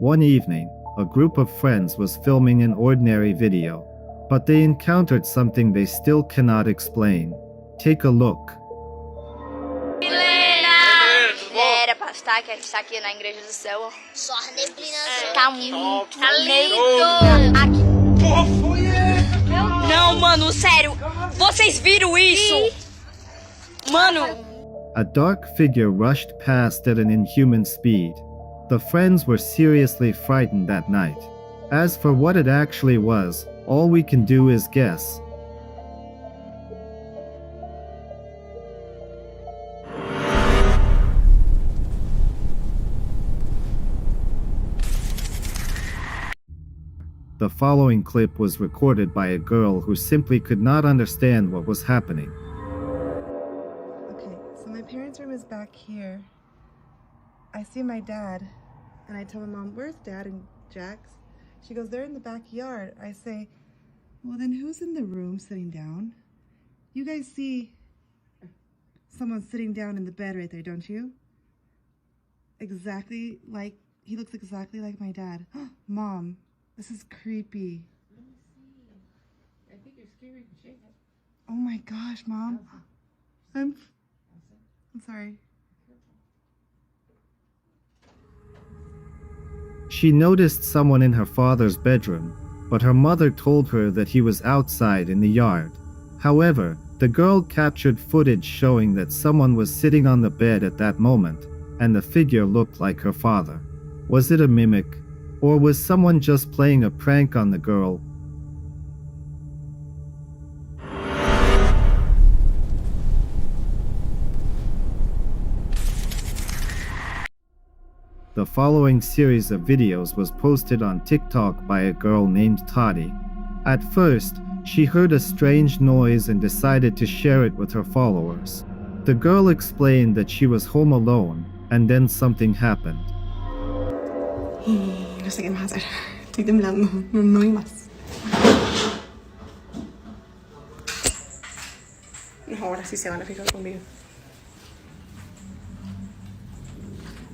One evening, a group of friends was filming an ordinary video, but they encountered something they still cannot explain. Take a look. Era pra estar que a gente tá aqui na Igreja do Céu. Só a neblina azul. Tá muito lindo. Aqui. Não, mano, sério. Vocês viram isso? Mano. A dark figure rushed past at an inhuman speed. The friends were seriously frightened that night. As for what it actually was, all we can do is guess. The following clip was recorded by a girl who simply could not understand what was happening. Okay, so my parents' room is back here. I see my dad, and I tell my mom, "Where's Dad and Jax?" She goes, "They're in the backyard." I say, "Well, then who's in the room sitting down?" You guys see someone sitting down in the bed right there, don't you? Exactly like, he looks exactly like my dad. Mom. This is creepy. Let me see. I think you're scary to shake it. Oh my gosh, Mom. I'm sorry. She noticed someone in her father's bedroom, but her mother told her that he was outside in the yard. However, the girl captured footage showing that someone was sitting on the bed at that moment, and the figure looked like her father. Was it a mimic? Or was someone just playing a prank on the girl? The following series of videos was posted on TikTok by a girl named Toddy. At first, she heard a strange noise and decided to share it with her followers. The girl explained that she was home alone, and then something happened. No sé qué más hacer. Estoy temblando. No hay más. No, ahora sí se van a fijar conmigo.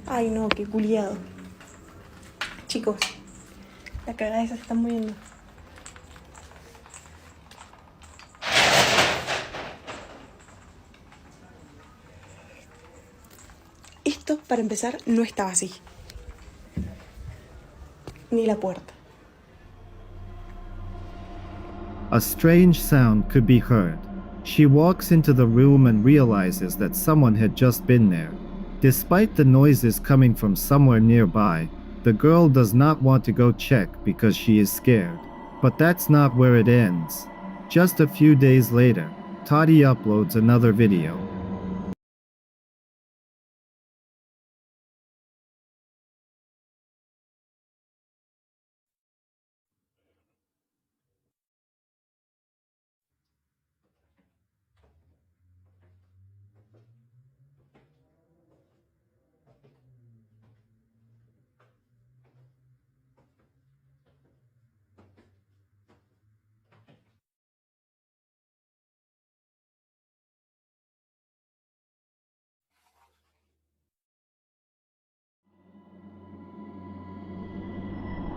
Ay, no, qué culiado. Chicos, la cagada esa se está moviendo. Esto, para empezar, no estaba así. Ni la puerta. A strange sound could be heard. She walks into the room and realizes that someone had just been there. Despite the noises coming from somewhere nearby, the girl does not want to go check because she is scared. But that's not where it ends. Just a few days later, Toddy uploads another video.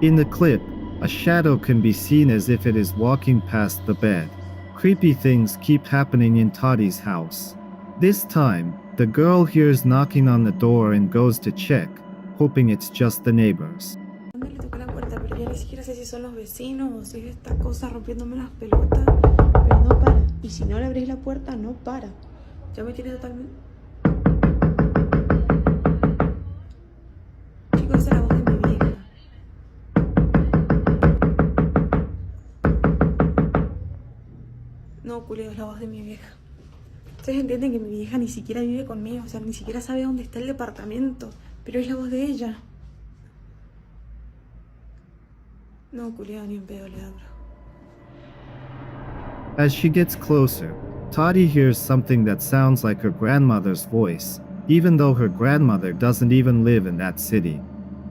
In the clip, a shadow can be seen as if it is walking past the bed. Creepy things keep happening in Toddy's house. This time, the girl hears knocking on the door and goes to check, hoping it's just the neighbors. Le toqué la puerta, pero ya ni siquiera sé si son los vecinos o si es esta cosa rompiéndome las pelotas. Pero no para. Y si no le abrís la puerta, no para. Ya me tiene totalmente... Chicos, esa es la voz de mi vieja. No, culeo, es la voz de mi vieja. Ustedes entienden que mi vieja ni siquiera vive conmigo, o sea, ni siquiera sabe dónde está el departamento, pero es la voz de ella. No, culeo, ni en pedo, Leandro. As she gets closer, Toddy hears something that sounds like her grandmother's voice, even though her grandmother doesn't even live in that city.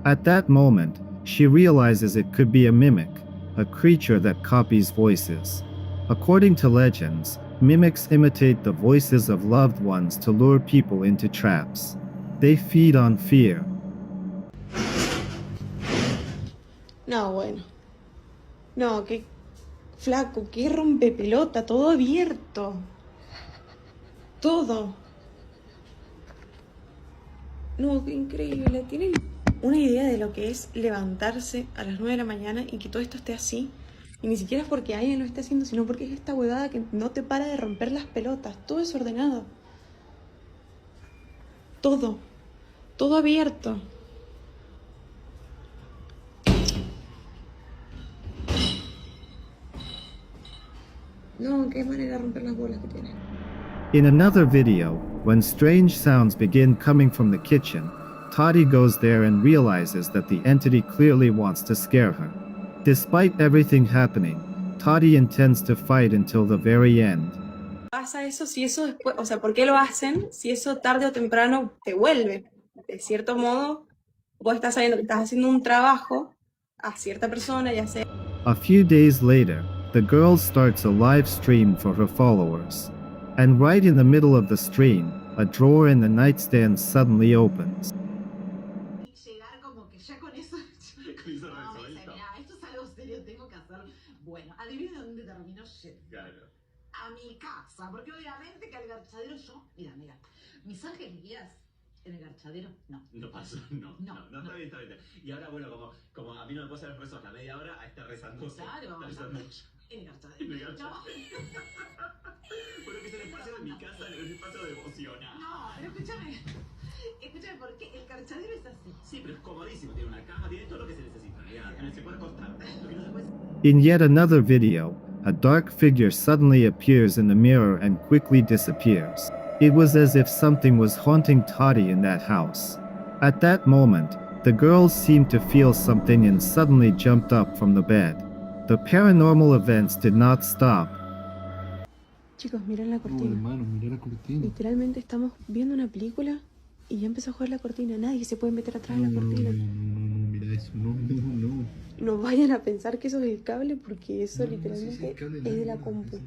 At that moment, she realizes it could be a mimic, a creature that copies voices. According to legends, mimics imitate the voices of loved ones to lure people into traps. They feed on fear. No, bueno. No, qué flaco, qué rompepelota, todo abierto. Todo. No, qué increíble. ¿Tienen una idea de lo que es levantarse a las 9 de la mañana y que todo esto esté así? Y ni siquiera es porque alguien lo esté haciendo, sino porque es esta huevada que no te para de romper las pelotas. Todo desordenado. Todo. Todo abierto. No, qué manera de romper las bolas que tiene. In another video, when strange sounds begin coming from the kitchen, Toddy goes there and realizes that the entity clearly wants to scare her. Despite everything happening, Toddy intends to fight until the very end. Pasa eso si eso después, o sea, ¿por qué lo hacen si eso tarde o temprano te vuelve? De cierto modo, vos estás sabiendo que estás haciendo un trabajo a cierta persona, ya sea. A few days later, the girl starts a live stream for her followers. And right in the middle of the stream, a drawer in the nightstand suddenly opens. Llegar como que ya con eso. No, me dice, mira, esto es algo serio, tengo que hacer. Bueno, adivina dónde terminó yendo. Claro. A mi casa, porque obviamente que al garchadero yo. Mira, mis ángeles guías en el garchadero, no. No pasó, no, está bien, está bien. Y ahora, bueno, como a mí no me puedo hacer los rezos la media hora, a estar rezando. Claro. Está rezando. En el garchadero. En el garchadero. No. Bueno, que es el espacio de mi casa, el espacio devocional. No, pero escúchame, porque el garchadero es así. Sí, pero es comodísimo, tiene una cama, tiene todo lo que se necesita. Se puede acostar. Lo que no se puede... In yet another video, a dark figure suddenly appears in the mirror and quickly disappears. It was as if something was haunting Toddy in that house. At that moment, the girl seemed to feel something and suddenly jumped up from the bed. The paranormal events did not stop. Chicos, miren la cortina. Hermano, mira la cortina. Literalmente estamos viendo una película y ya empezó a jugar la cortina. Nadie se puede meter atrás de la cortina. No, mira eso. No. No vayan a pensar que eso es el cable porque eso No, literalmente el cable, es de la compu.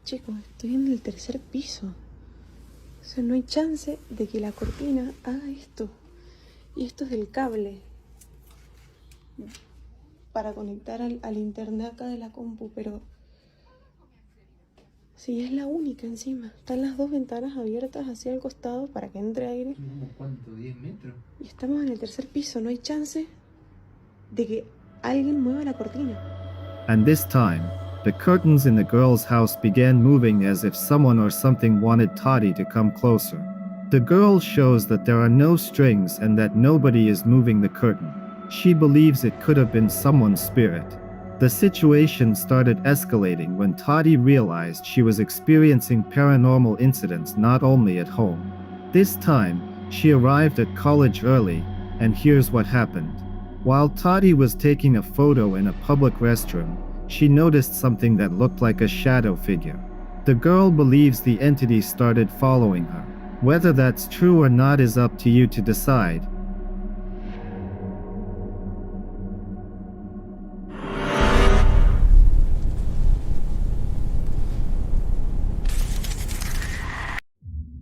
Chicos, estoy en el tercer piso. O sea, no hay chance de que la cortina haga esto. Y esto es del cable. Para conectar al internet acá de la compu, pero... sí, es la única encima. Están las dos ventanas abiertas hacia el costado para que entre aire. ¿Cuánto? ¿10 metros? Y estamos en el tercer piso. No hay chance de que alguien mueva la cortina. And this time, the curtains in the girl's house began moving as if someone or something wanted Toddy to come closer. The girl shows that there are no strings and that nobody is moving the curtain. She believes it could have been someone's spirit. The situation started escalating when Toddy realized she was experiencing paranormal incidents not only at home. This time, she arrived at college early, and here's what happened. While Toddy was taking a photo in a public restroom, she noticed something that looked like a shadow figure. The girl believes the entity started following her. Whether that's true or not is up to you to decide.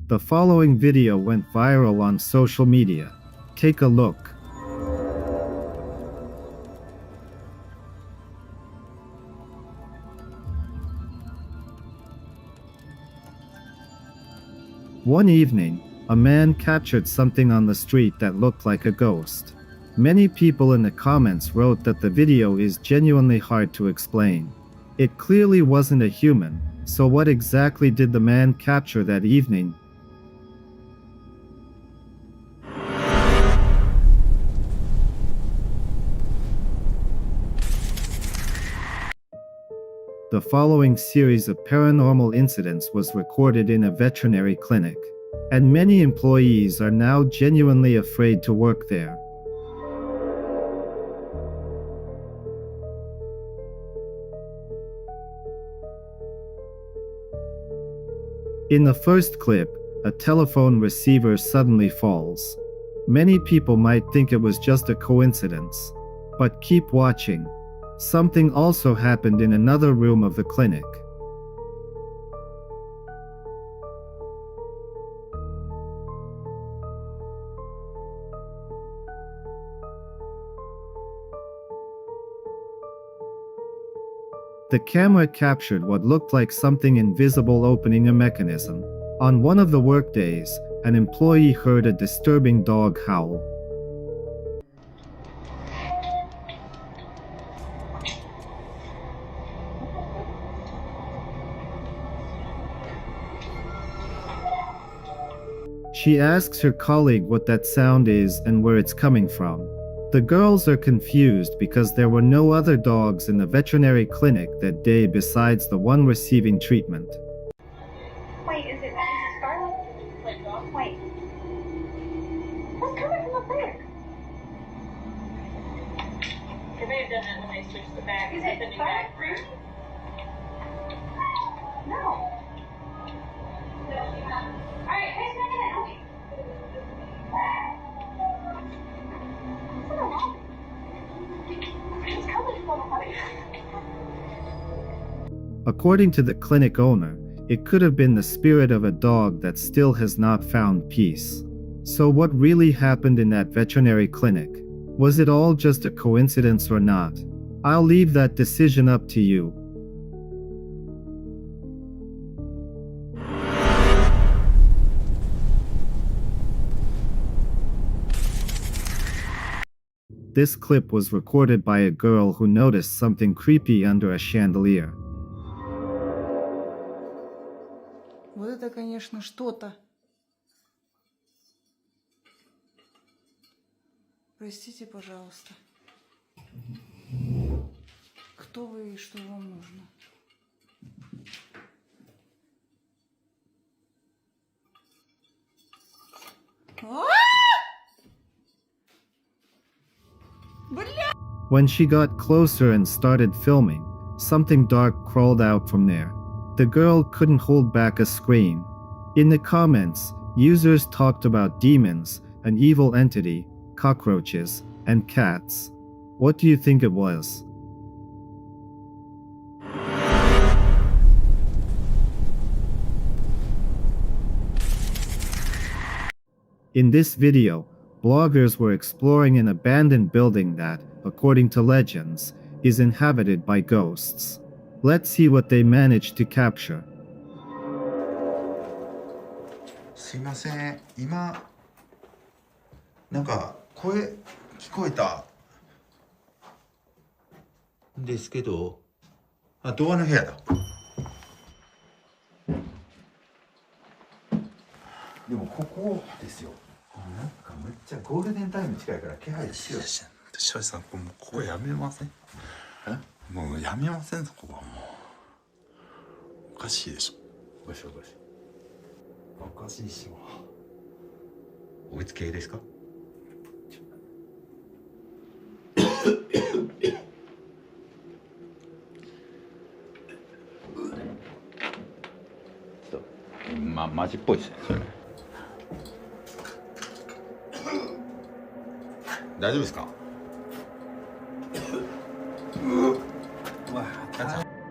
The following video went viral on social media. Take a look. One evening, a man captured something on the street that looked like a ghost. Many people in the comments wrote that the video is genuinely hard to explain. It clearly wasn't a human, so what exactly did the man capture that evening? The following series of paranormal incidents was recorded in a veterinary clinic, and many employees are now genuinely afraid to work there. In the first clip, a telephone receiver suddenly falls. Many people might think it was just a coincidence, but keep watching. Something also happened in another room of the clinic. The camera captured what looked like something invisible opening a mechanism. On one of the workdays, an employee heard a disturbing dog howl. She asks her colleague what that sound is and where it's coming from. The girls are confused because there were no other dogs in the veterinary clinic that day besides the one receiving treatment. Wait, is it Scarlet? Wait. What's coming from up there? They may have done that when they switched the bag. Is it the new bag room? No. Alright, who's making that noise? I don't know. It's coming from up there. According to the clinic owner, it could have been the spirit of a dog that still has not found peace. So what really happened in that veterinary clinic? Was it all just a coincidence or not? I'll leave that decision up to you. This clip was recorded by a girl who noticed something creepy under a chandelier. Вот это, конечно, что-то. Простите, пожалуйста. Кто вы и что вам нужно? When she got closer and started filming, something dark crawled out from there. The girl couldn't hold back a scream. In the comments, users talked about demons, an evil entity, cockroaches, and cats. What do you think it was? In this video, bloggers were exploring an abandoned building that, according to legends, is inhabited by ghosts. Let's see what they managed to capture. すいません、今なんか声聞こえたんですけど、あ、ドアの部屋だ。でもここですよ。なんかめっちゃゴールデンタイム近いから気配しよう。庄司さん、ここやめません？もうやめません、ここはもう。おかしいでしょ。おかしい。おかしいしも。おいつ系ですか？ちょっとマジっぽいですね、それ。大丈夫ですか？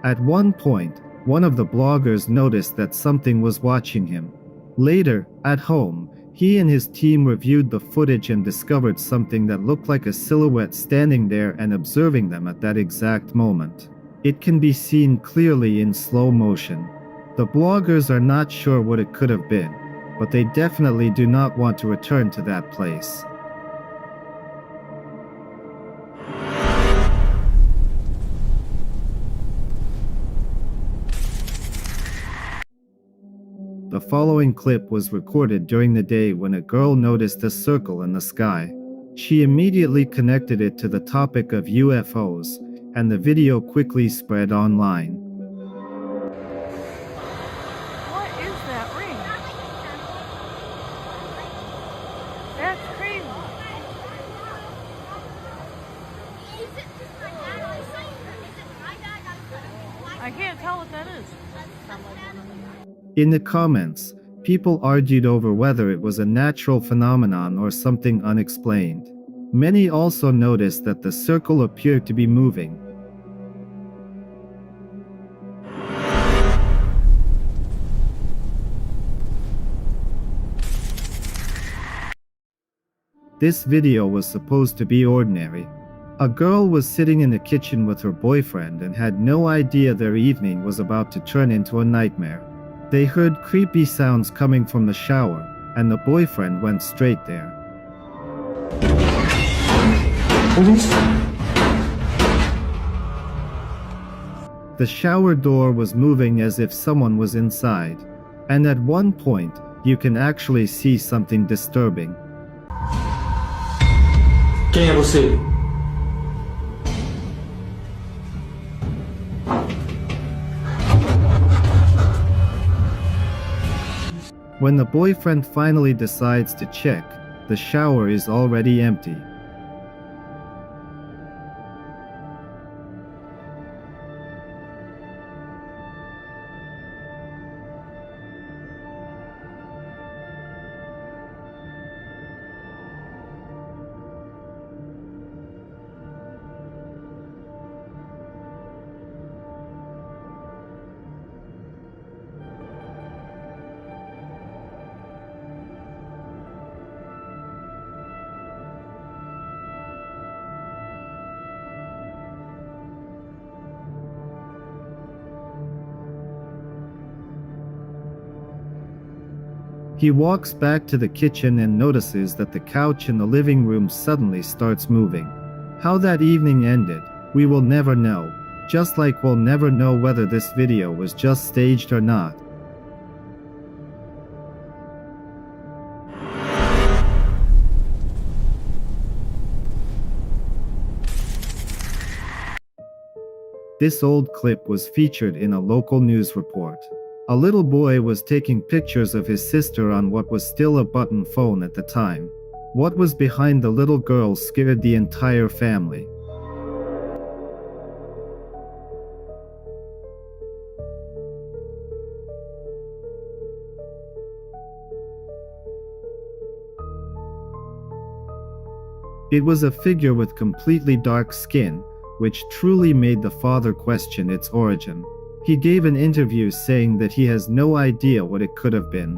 At one point, one of the bloggers noticed that something was watching him. Later, at home, he and his team reviewed the footage and discovered something that looked like a silhouette standing there and observing them at that exact moment. It can be seen clearly in slow motion. The bloggers are not sure what it could have been, but they definitely do not want to return to that place. The following clip was recorded during the day when a girl noticed a circle in the sky. She immediately connected it to the topic of UFOs, and the video quickly spread online. What is that ring? That's crazy. I can't tell what that is. In the comments, people argued over whether it was a natural phenomenon or something unexplained. Many also noticed that the circle appeared to be moving. This video was supposed to be ordinary. A girl was sitting in the kitchen with her boyfriend and had no idea their evening was about to turn into a nightmare. They heard creepy sounds coming from the shower, and the boyfriend went straight there. The shower door was moving as if someone was inside, and at one point, you can actually see something disturbing. Quem é você? When the boyfriend finally decides to check, the shower is already empty. He walks back to the kitchen and notices that the couch in the living room suddenly starts moving. How that evening ended, we will never know, just like we'll never know whether this video was just staged or not. This old clip was featured in a local news report. A little boy was taking pictures of his sister on what was still a button phone at the time. What was behind the little girl scared the entire family. It was a figure with completely dark skin, which truly made the father question its origin. He gave an interview saying that he has no idea what it could have been.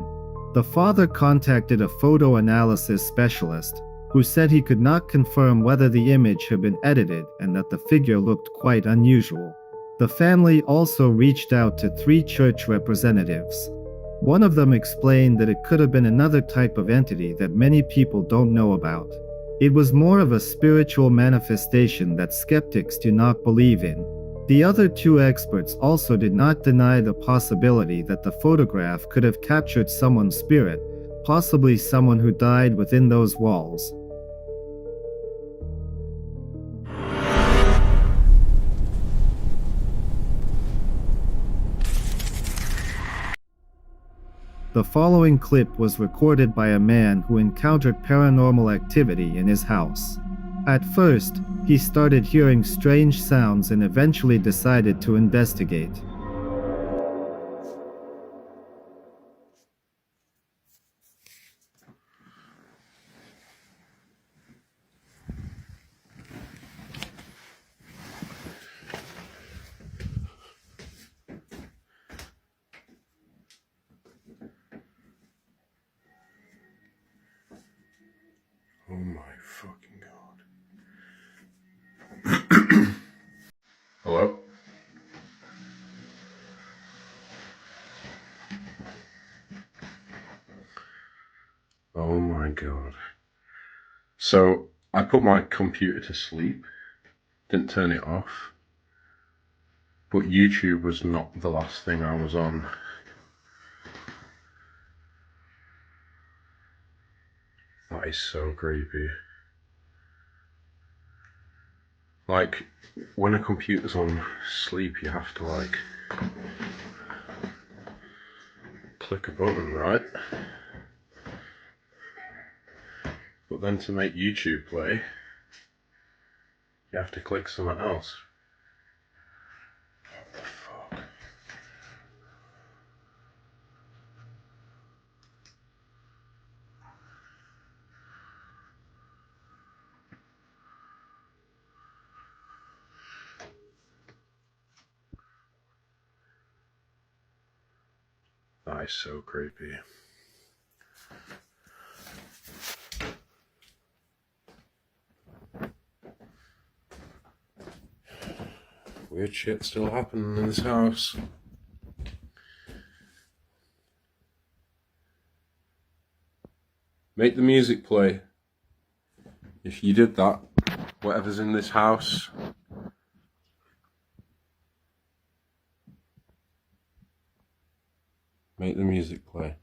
The father contacted a photo analysis specialist, who said he could not confirm whether the image had been edited and that the figure looked quite unusual. The family also reached out to 3 church representatives. One of them explained that it could have been another type of entity that many people don't know about. It was more of a spiritual manifestation that skeptics do not believe in. The other 2 experts also did not deny the possibility that the photograph could have captured someone's spirit, possibly someone who died within those walls. The following clip was recorded by a man who encountered paranormal activity in his house. At first, he started hearing strange sounds and eventually decided to investigate. Oh my fucking god. Hello? Oh my god. So, I put my computer to sleep, didn't turn it off, but YouTube was not the last thing I was on. That is so creepy. Like, when a computer's on sleep, you have to, like, click a button, right? But then to make YouTube play, you have to click something else. What the fuck? That is so creepy. Weird shit still happening in this house. Make the music play. If you did that, whatever's in this house, make the music play.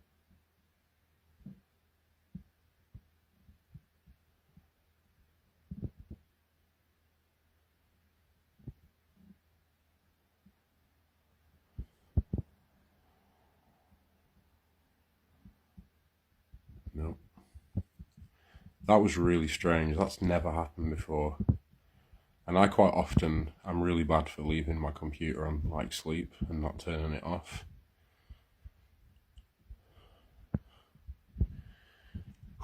No. That was really strange. That's never happened before. And I quite often, I'm really bad for leaving my computer on like sleep and not turning it off.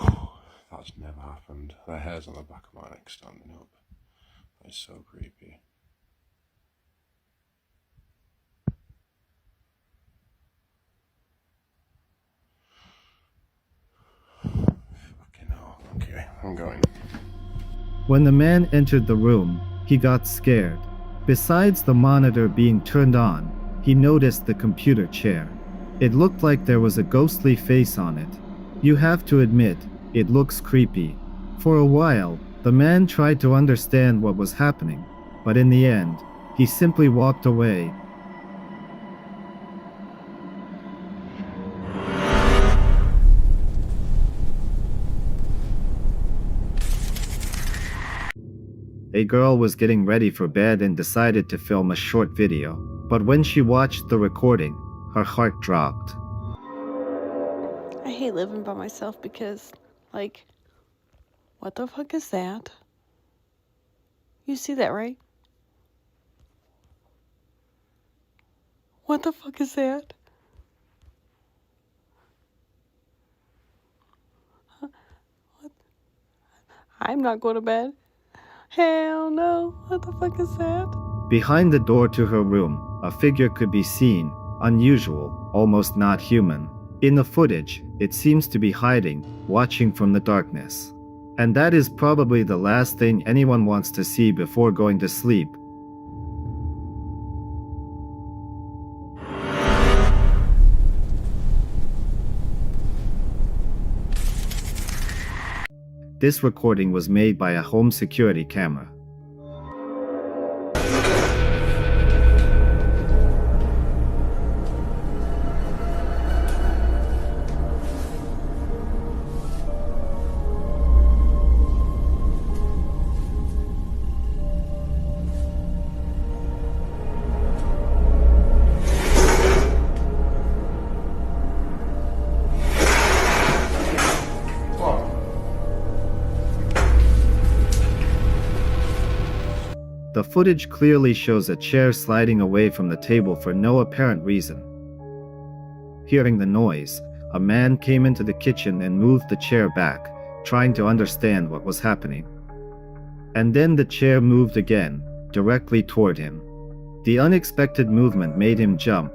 That's never happened. The hairs on the back of my neck standing up. That is so creepy. Fucking hell. Okay, I'm going. When the man entered the room, he got scared. Besides the monitor being turned on, he noticed the computer chair. It looked like there was a ghostly face on it. You have to admit, it looks creepy. For a while, the man tried to understand what was happening, but in the end, he simply walked away. A girl was getting ready for bed and decided to film a short video, but when she watched the recording, her heart dropped. I hate living by myself because, like, what the fuck is that? You see that, right? What the fuck is that? What? I'm not going to bed. Hell no. What the fuck is that? Behind the door to her room, a figure could be seen, unusual, almost not human. In the footage, it seems to be hiding, watching from the darkness. And that is probably the last thing anyone wants to see before going to sleep. This recording was made by a home security camera. The footage clearly shows a chair sliding away from the table for no apparent reason. Hearing the noise, a man came into the kitchen and moved the chair back, trying to understand what was happening. And then the chair moved again, directly toward him. The unexpected movement made him jump.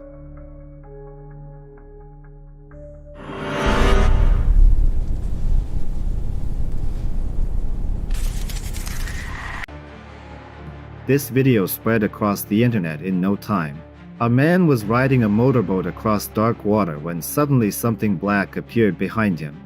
This video spread across the internet in no time. A man was riding a motorboat across dark water when suddenly something black appeared behind him.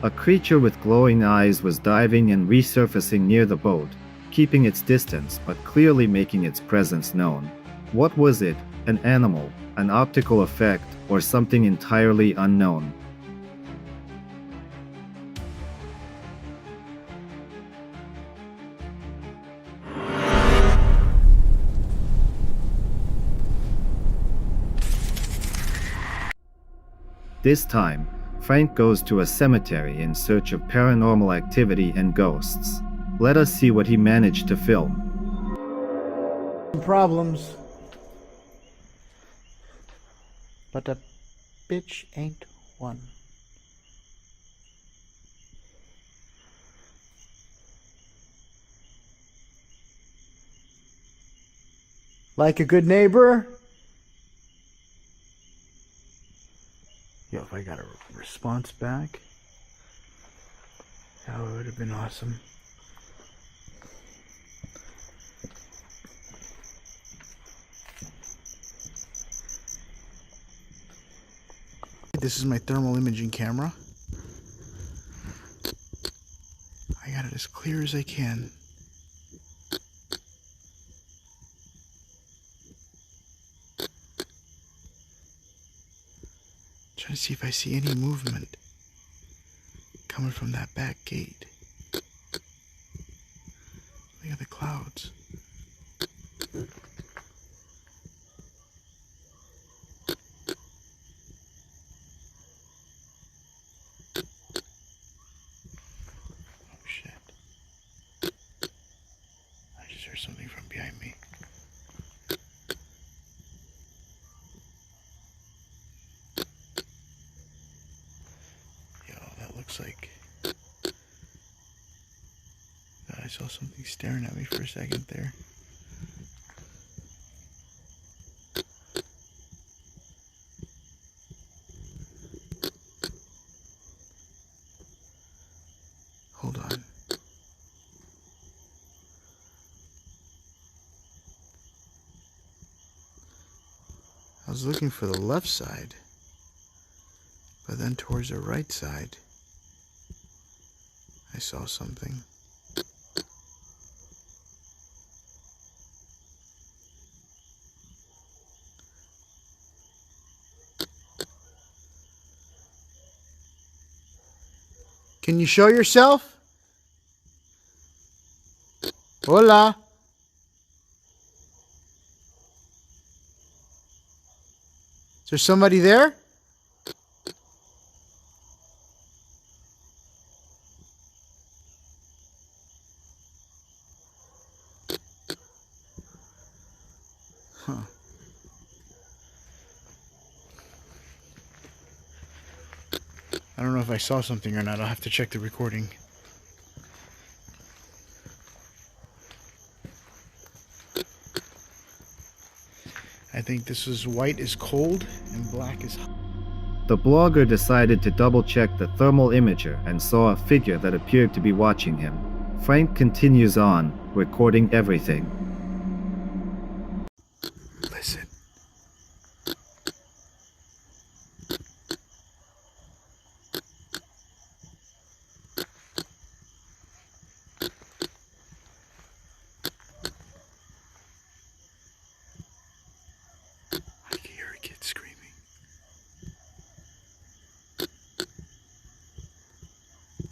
A creature with glowing eyes was diving and resurfacing near the boat, keeping its distance but clearly making its presence known. What was it? An animal, an optical effect, or something entirely unknown? This time, Frank goes to a cemetery in search of paranormal activity and ghosts. Let us see what he managed to film. Problems. but a bitch ain't one. Like a good neighbor? Yo, if I got a response back, that would have been awesome. This is my thermal imaging camera. I got it as clear as I can. Trying to see if I see any movement coming from that back gate. Look at the clouds. Oh shit. I just heard something from behind me. Yo, that looks like... I saw something staring at me for a second there. Hold on. I was looking for the left side, but then towards the right side, I saw something. Can you show yourself? Hola. Is there somebody there? Huh. I don't know if I saw something or not. I'll have to check the recording. I think this is white is cold and black is hot. The blogger decided to double-check the thermal imager and saw a figure that appeared to be watching him. Frank continues on, recording everything. Listen. I can hear a kid screaming.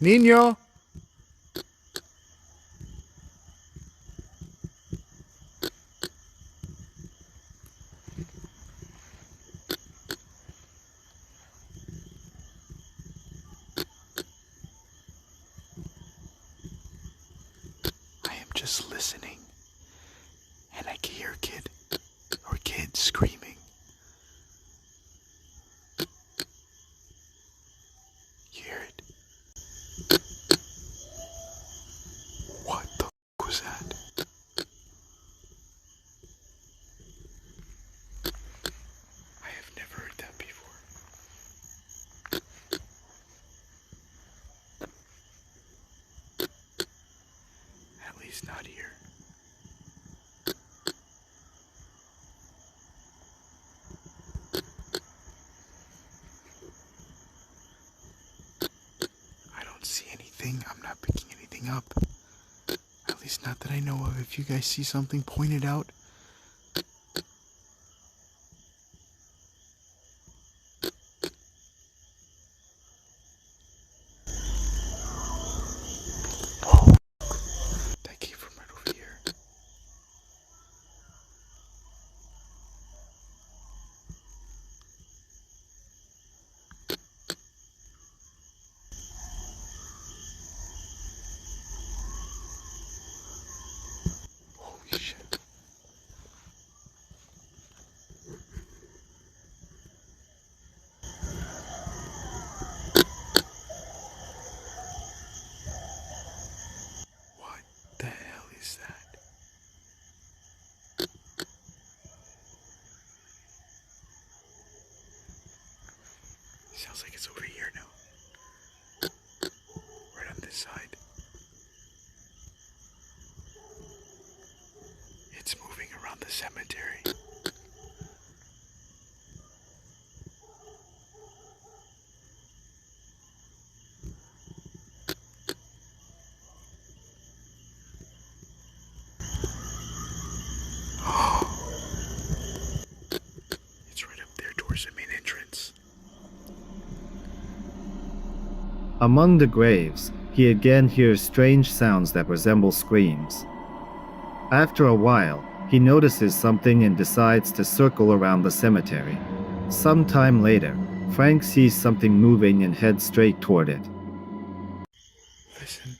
Niño! I am just listening, and I can hear a kid or kids screaming. You hear it? What the f was that? I have never heard that before. At least not here. I don't see anything. I'm not picking anything up. At least not that I know of. If you guys see something, point it out. Oh, that came from right over here. Holy shit. Sounds like it's over here now. Right on this side. It's moving around the cemetery. It's right up there towards the main entrance. Among the graves, he again hears strange sounds that resemble screams. After a while, he notices something and decides to circle around the cemetery. Some time later, Frank sees something moving and heads straight toward it. Listen.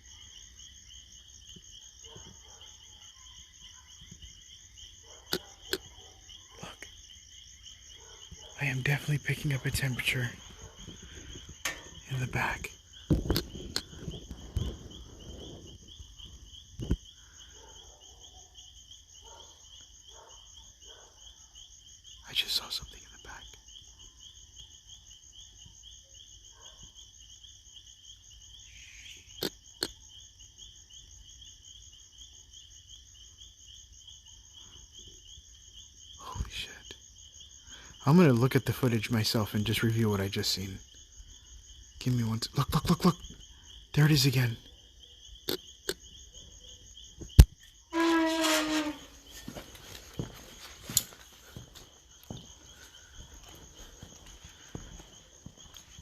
Look. I am definitely picking up a temperature in the back. I just saw something in the back. Holy shit. I'm gonna look at the footage myself and just review what I just seen. Give me one. Look, look, look, look. There it is again.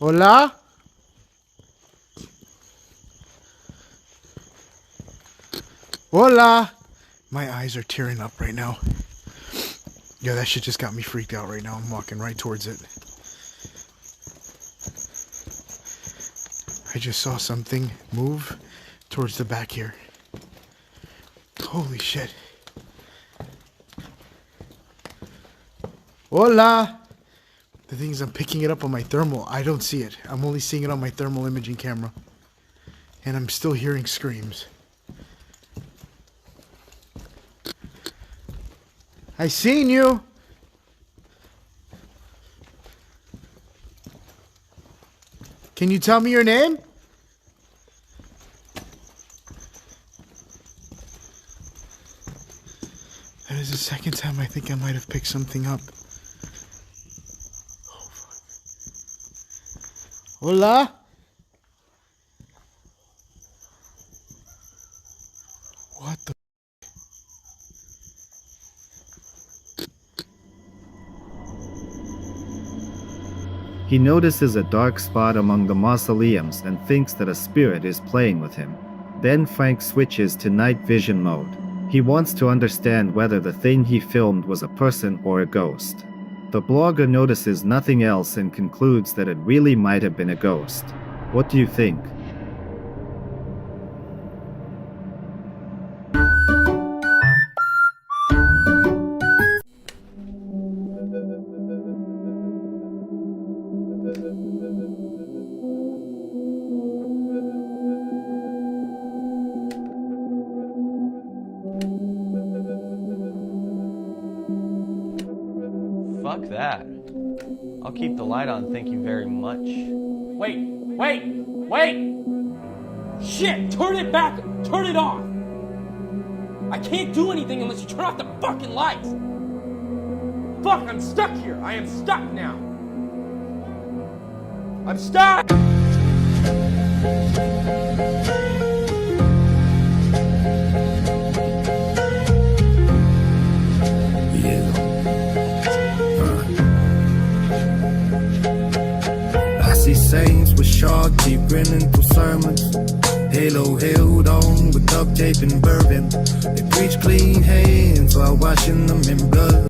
Hola? Hola! My eyes are tearing up right now. Yeah, that shit just got me freaked out right now. I'm walking right towards it. I just saw something move towards the back here. Holy shit. Hola! The thing is, I'm picking it up on my thermal. I don't see it. I'm only seeing it on my thermal imaging camera. And I'm still hearing screams. I seen you! Can you tell me your name? That is the second time I think I might have picked something up. Oh, fuck. Hola? What the? He notices a dark spot among the mausoleums and thinks that a spirit is playing with him. Then Frank switches to night vision mode. He wants to understand whether the thing he filmed was a person or a ghost. The blogger notices nothing else and concludes that it really might have been a ghost. What do you think? Fuck that. I'll keep the light on, thank you very much. Wait! Shit! Turn it back! Turn it off! I can't do anything unless you turn off the fucking lights! Fuck, I'm stuck here! I am stuck now! I'm stuck! Saints with shark teeth grinning through sermons. Halo held on with duct tape and bourbon. They preach clean hands while washing them in blood.